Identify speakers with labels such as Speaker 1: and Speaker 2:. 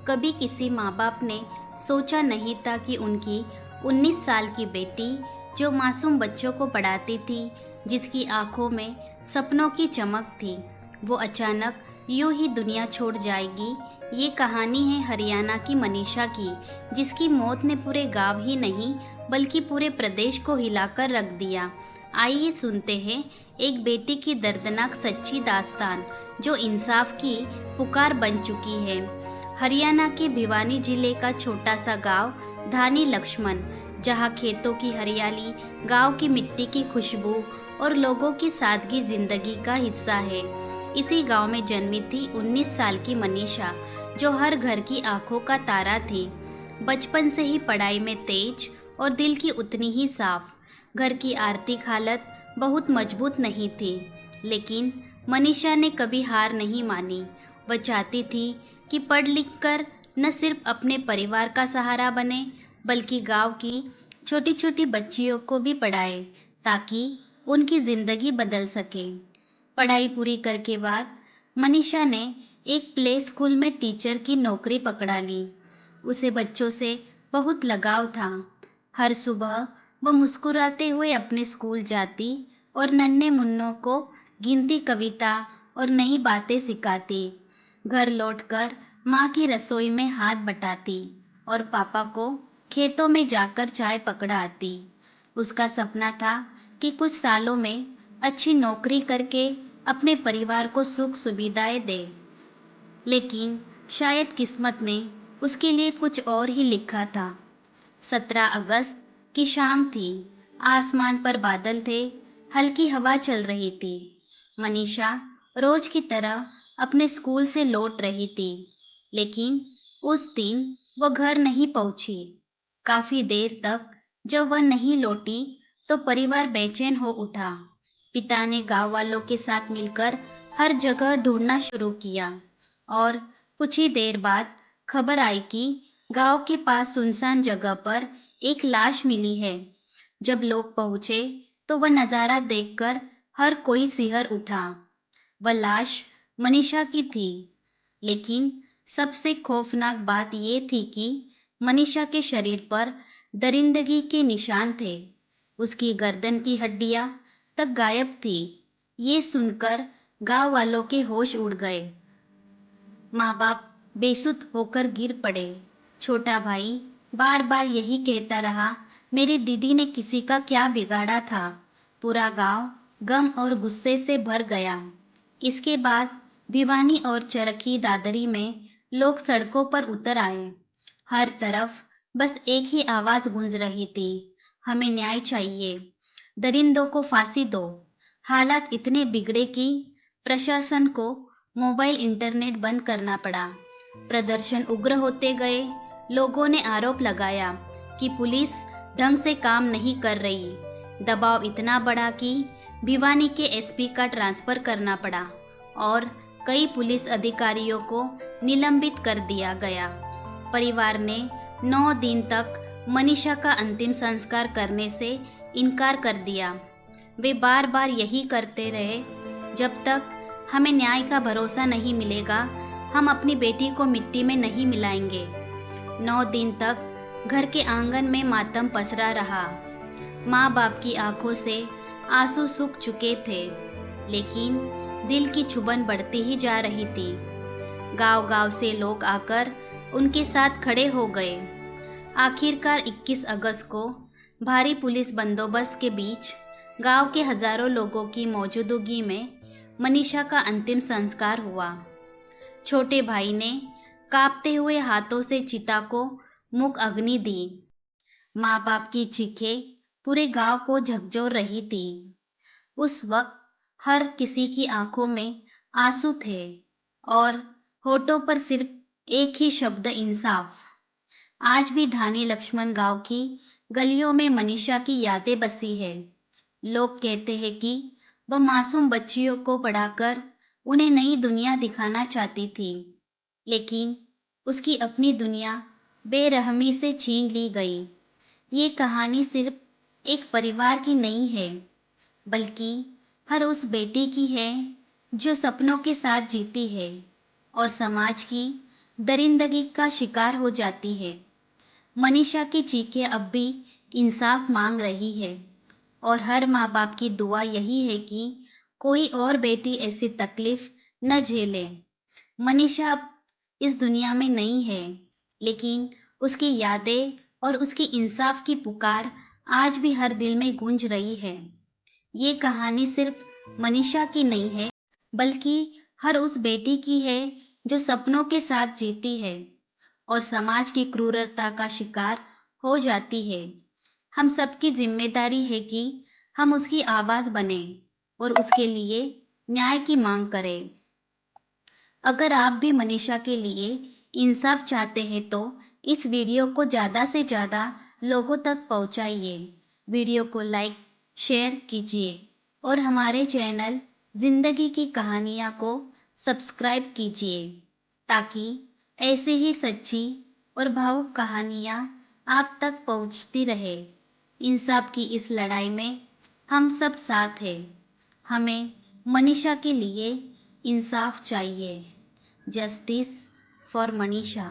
Speaker 1: कभी किसी माँ बाप ने सोचा नहीं था कि उनकी 19 साल की बेटी, जो मासूम बच्चों को पढ़ाती थी, जिसकी आंखों में सपनों की चमक थी, वो अचानक यूं ही दुनिया छोड़ जाएगी। ये कहानी है हरियाणा की मनीषा की, जिसकी मौत ने पूरे गांव ही नहीं बल्कि पूरे प्रदेश को हिलाकर रख दिया। आइए सुनते हैं एक बेटी की दर्दनाक सच्ची दास्तान, जो इंसाफ की पुकार बन चुकी है। हरियाणा के भिवानी जिले का छोटा सा गांव धानी लक्ष्मण, जहां खेतों की हरियाली, गांव की मिट्टी की खुशबू और लोगों की सादगी जिंदगी का हिस्सा है। इसी गांव में जन्मी थी 19 साल की मनीषा, जो हर घर की आंखों का तारा थी। बचपन से ही पढ़ाई में तेज और दिल की उतनी ही साफ। घर की आर्थिक हालत बहुत मजबूत नहीं थी, लेकिन मनीषा ने कभी हार नहीं मानी। वह चाहती थी कि पढ़ लिख कर न सिर्फ अपने परिवार का सहारा बने, बल्कि गांव की छोटी छोटी बच्चियों को भी पढ़ाए, ताकि उनकी ज़िंदगी बदल सके। पढ़ाई पूरी करके बाद मनीषा ने एक प्ले स्कूल में टीचर की नौकरी पकड़ा ली। उसे बच्चों से बहुत लगाव था। हर सुबह वह मुस्कुराते हुए अपने स्कूल जाती और नन्हे मुन्नों को गिनती, कविता और नई बातें सिखाती। घर लौटकर माँ की रसोई में हाथ बटाती और पापा को खेतों में जाकर चाय पकड़ा आती। उसका सपना था कि कुछ सालों में अच्छी नौकरी करके अपने परिवार को सुख सुविधाएं दे, लेकिन शायद किस्मत ने उसके लिए कुछ और ही लिखा था। 17 अगस्त की शाम थी। आसमान पर बादल थे, हल्की हवा चल रही थी। मनीषा रोज की तरह अपने स्कूल से लौट रही थी, लेकिन उस दिन वह घर नहीं पहुंची। काफी देर तक जब वह नहीं लौटी तो परिवार बेचैन हो उठा। पिता ने गांव वालों के साथ मिलकर हर जगह ढूंढना शुरू किया और कुछ ही देर बाद खबर आई कि गांव के पास सुनसान जगह पर एक लाश मिली है। जब लोग पहुंचे तो वह नज़ारा देखकर हर कोई सिहर उठा। वह लाश मनीषा की थी, लेकिन सबसे खौफनाक बात ये थी कि मनीषा के शरीर पर दरिंदगी के निशान थे। उसकी गर्दन की हड्डियां तक गायब थी। ये सुनकर गांव वालों के होश उड़ गए। माँ बाप बेसुध होकर गिर पड़े। छोटा भाई बार बार यही कहता रहा, मेरी दीदी ने किसी का क्या बिगाड़ा था। पूरा गांव गम और गुस्से से भर गया। इसके बाद भिवानी और चरखी दादरी में लोग सड़कों पर उतर आए। हर तरफ बस एक ही आवाज गूंज रही थी, हमें न्याय चाहिए, दरिंदों को फांसी दो। हालात इतने बिगड़े कि प्रशासन को मोबाइल इंटरनेट बंद करना पड़ा। प्रदर्शन उग्र होते गए। लोगों ने आरोप लगाया कि पुलिस ढंग से काम नहीं कर रही। दबाव इतना बढ़ा कि भिवानी के एसपी का ट्रांसफर करना पड़ा और कई पुलिस अधिकारियों को निलंबित कर दिया गया। परिवार ने 9 दिन तक मनीषा का अंतिम संस्कार करने से इनकार कर दिया। वे बार बार यही करते रहे, जब तक हमें न्याय का भरोसा नहीं मिलेगा, हम अपनी बेटी को मिट्टी में नहीं मिलाएंगे। 9 दिन तक घर के आंगन में मातम पसरा रहा। माँ बाप की आंखों से आंसू सूख चुके थे, लेकिन दिल की चुभन बढ़ती ही जा रही थी। गांव गांव से लोग आकर उनके साथ खड़े हो गए। आखिरकार 21 अगस्त को भारी पुलिस बंदोबस्त के बीच गांव के हजारों लोगों की मौजूदगी में मनीषा का अंतिम संस्कार हुआ। छोटे भाई ने कांपते हुए हाथों से चिता को मुख अग्नि दी। माँ बाप की चीखें पूरे गांव को झकझोर रही थी। उस वक्त हर किसी की आंखों में आंसू थे और होठों पर सिर्फ एक ही शब्द, इंसाफ। आज भी धानी लक्ष्मण गांव की गलियों में मनीषा की यादें बसी है। लोग कहते हैं कि वह मासूम बच्चियों को पढ़ाकर उन्हें नई दुनिया दिखाना चाहती थी, लेकिन उसकी अपनी दुनिया बेरहमी से छीन ली गई। ये कहानी सिर्फ एक परिवार की नहीं है, बल्कि हर उस बेटी की है जो सपनों के साथ जीती है और समाज की दरिंदगी का शिकार हो जाती है। मनीषा की चीखें अब भी इंसाफ मांग रही है और हर माँ बाप की दुआ यही है कि कोई और बेटी ऐसी तकलीफ न झेले। मनीषा अब इस दुनिया में नहीं है, लेकिन उसकी यादें और उसकी इंसाफ की पुकार आज भी हर दिल में गूंज रही है। ये कहानी सिर्फ मनीषा की नहीं है, बल्कि हर उस बेटी की है जो सपनों के साथ जीती है और समाज की क्रूरता का शिकार हो जाती है। हम सबकी जिम्मेदारी है कि हम उसकी आवाज़ बने और उसके लिए न्याय की मांग करें। अगर आप भी मनीषा के लिए इंसाफ चाहते हैं तो इस वीडियो को ज़्यादा से ज़्यादा लोगों तक पहुंचाइए। वीडियो को लाइक शेयर कीजिए और हमारे चैनल जिंदगी की कहानियाँ को सब्सक्राइब कीजिए ताकि ऐसी ही सच्ची और भावुक कहानियाँ आप तक पहुंचती रहे। इंसाफ की इस लड़ाई में हम सब साथ हैं। हमें मनीषा के लिए इंसाफ चाहिए। Justice for Manisha.